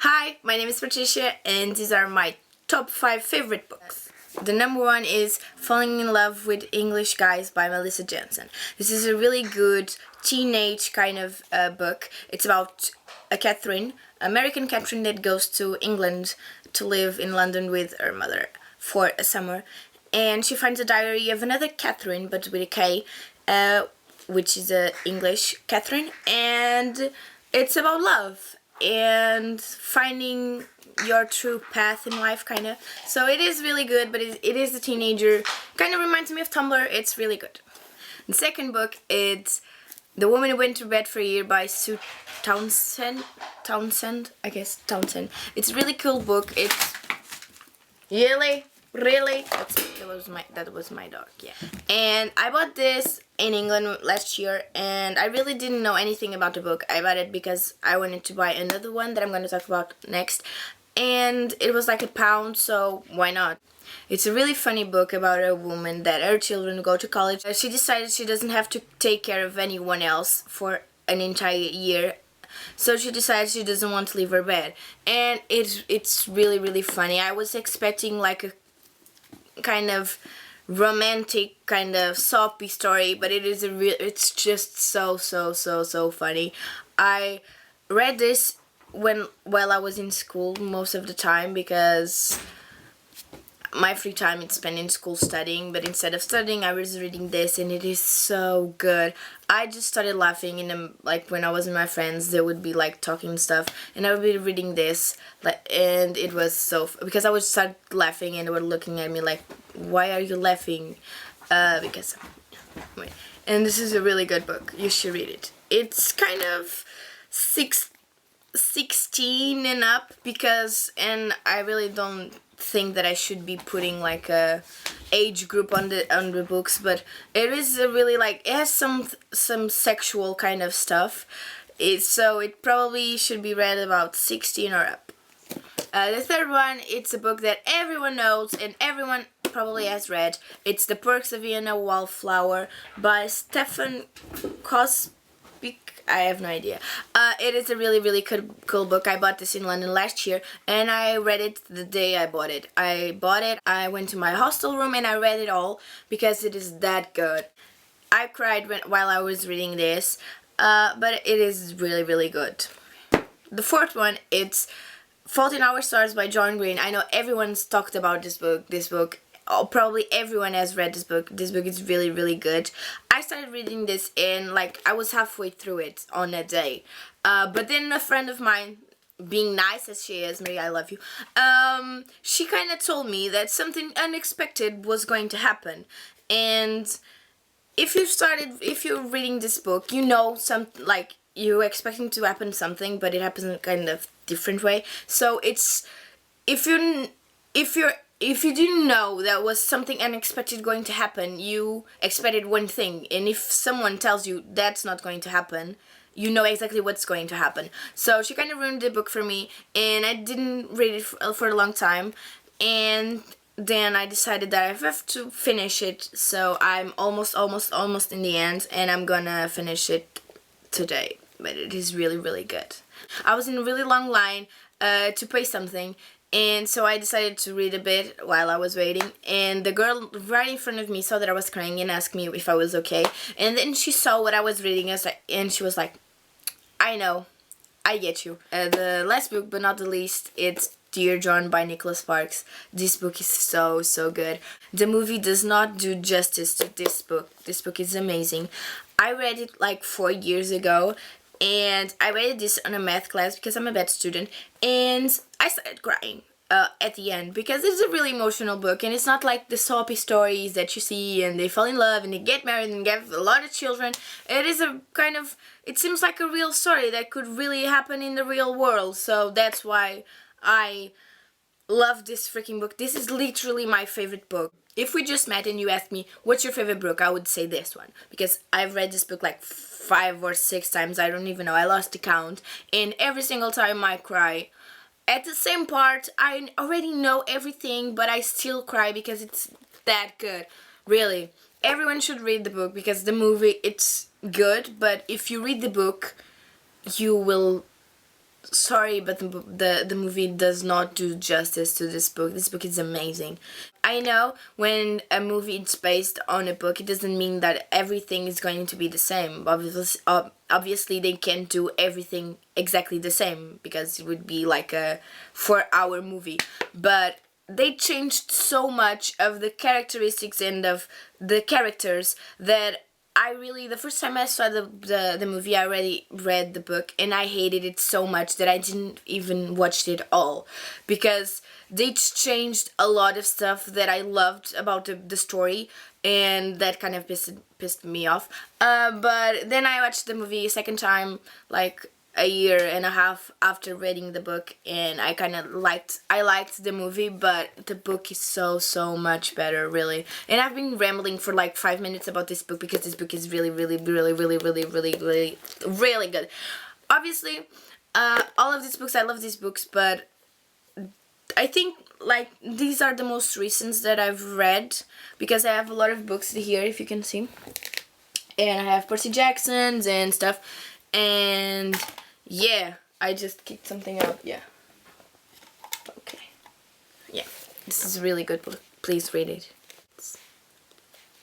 Hi, my name is Patricia and these are my top 5 favorite books. The number 1 is Falling in Love with English Guys by Melissa Johnson. This is a really good teenage kind of book. It's about a Catherine, American Catherine that goes to England to live in London with her mother for a summer. And she finds a diary of another Catherine, but with a K, which is a English Catherine. And it's about love and finding your true path in life, kind of. So it is really good, but it is a teenager. Kind of reminds me of Tumblr. It's really good. The second book is The Woman Who Went to Bed for a Year by Sue Townsend. I guess Townsend. It's a really cool book. It's really that was my dog, yeah. And I bought this in England last year and I really didn't know anything about the book. I bought it because I wanted to buy another one that I'm going to talk about next, and it was like £1, so why not? It's a really funny book about a woman that her children go to college. She decided she doesn't have to take care of anyone else for an entire year, so she decides she doesn't want to leave her bed. And it's really funny. I was expecting like a kind of romantic, kind of soppy story, but it's just so funny. I read this while I was in school most of the time, because my free time is spent in school studying, but instead of studying I was reading this, and it is so good. I just started laughing like when I was with my friends, they would be like talking stuff and I would be reading this, and it was because I would start laughing and they were looking at me like, why are you laughing? Because and this is a really good book. You should read it. It's kind of 16 and up, and I really don't think that I should be putting like a age group on the books, but it is a really it has some sexual kind of stuff. So it probably should be read about 16 or up. The third one, it's a book that everyone knows and everyone probably has read. It's The Perks of Wallflower by Stefan Cos. I have no idea. It is a really cool book. I bought this in London last year and I read it the day I bought it. I went to my hostel room and I read it all because it is that good. I cried while I was reading this, but it is really good. The fourth one, it's Fault in Our Stars by John Green. I know everyone's talked about this book. Oh, probably everyone has read this book. This book is really good. I started reading this and I was halfway through it on a day. But then a friend of mine, being nice as she is, Marie, I love you, she kind of told me that something unexpected was going to happen. And if you're reading this book, you know you're expecting to happen something, but it happens in a kind of different way. So it's, if you didn't know that was something unexpected going to happen, you expected one thing, and if someone tells you that's not going to happen, you know exactly what's going to happen. So she kind of ruined the book for me, and I didn't read it for a long time, and then I decided that I have to finish it, so I'm almost in the end, and I'm gonna finish it today. But it is really good. I was in a really long line to pay something, and so I decided to read a bit while I was waiting, and the girl right in front of me saw that I was crying and asked me if I was okay, and then she saw what I was reading and she was like, I know, I get you. The last book, but not the least, it's Dear John by Nicholas Sparks. This book is so good. The movie does not do justice to this book. This book is amazing. I read it like 4 years ago, and I read this on a math class because I'm a bad student, and I started crying at the end because it's a really emotional book, and it's not like the soapy stories that you see and they fall in love and they get married and get a lot of children. It is a kind of, it seems like a real story that could really happen in the real world, so that's why I love this freaking book. This is literally my favorite book. If we just met and you asked me what's your favorite book, I would say this one, because I've read this book like 5 or 6 times, I don't even know, I lost the count, and every single time I cry. At the same part, I already know everything, but I still cry because it's that good. Really, everyone should read the book, because the movie, it's good, but if you read the book, you will sorry, but the movie does not do justice to this book. This book is amazing. I know when a movie is based on a book, it doesn't mean that everything is going to be the same. Obviously they can't do everything exactly the same because it would be like a 4-hour movie. But they changed so much of the characteristics and of the characters that the first time I saw the movie, I already read the book and I hated it so much that I didn't even watch it all, because they changed a lot of stuff that I loved about the story, and that kind of pissed me off. But then I watched the movie a second time, like a year and a half after reading the book, and I liked the movie, but the book is so much better, really. And I've been rambling for like 5 minutes about this book because this book is really good. Obviously, all of these books, I love these books, but I think like these are the most recent that I've read, because I have a lot of books here, if you can see, and I have Percy Jackson's and stuff, and yeah, I just kicked something out. Yeah. Okay. Yeah. This is a really good book. Please read it. It's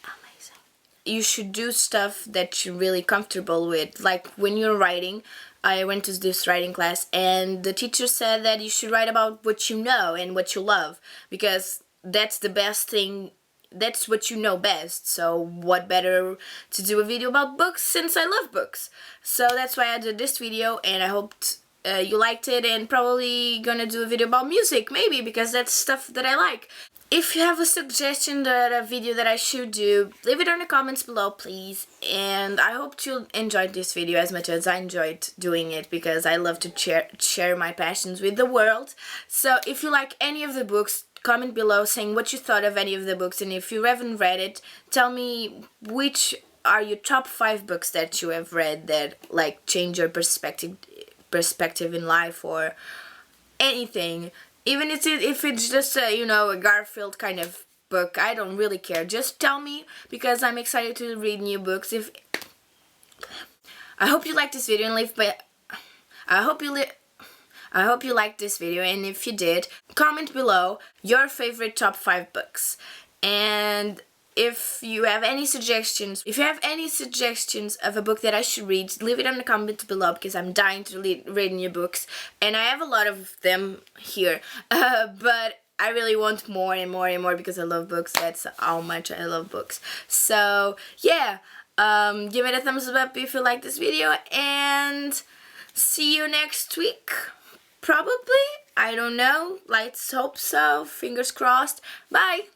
amazing. You should do stuff that you're really comfortable with. Like when you're writing, I went to this writing class and the teacher said that you should write about what you know and what you love, because that's the best thing. That's what you know best. So what better to do a video about books, since I love books. So that's why I did this video, and I hoped you liked it, and probably gonna do a video about music, maybe, because that's stuff that I like. If you have a suggestion that a video that I should do, leave it in the comments below, please. And I hope you enjoyed this video as much as I enjoyed doing it, because I love to share my passions with the world. So if you like any of the books, comment below saying what you thought of any of the books, and if you haven't read it, tell me which are your top 5 books that you have read that like change your perspective in life, or anything. Even if it's just a Garfield kind of book, I don't really care. Just tell me, because I'm excited to read new books. I hope you liked this video, and I hope you liked this video, and if you did, comment below your favorite top 5 books. And if you have any suggestions, of a book that I should read, leave it in the comments below, because I'm dying to read new books, and I have a lot of them here. But I really want more and more and more, because I love books. That's how much I love books. So yeah, give it a thumbs up if you like this video, and see you next week. Probably. I don't know. Let's hope so. Fingers crossed. Bye.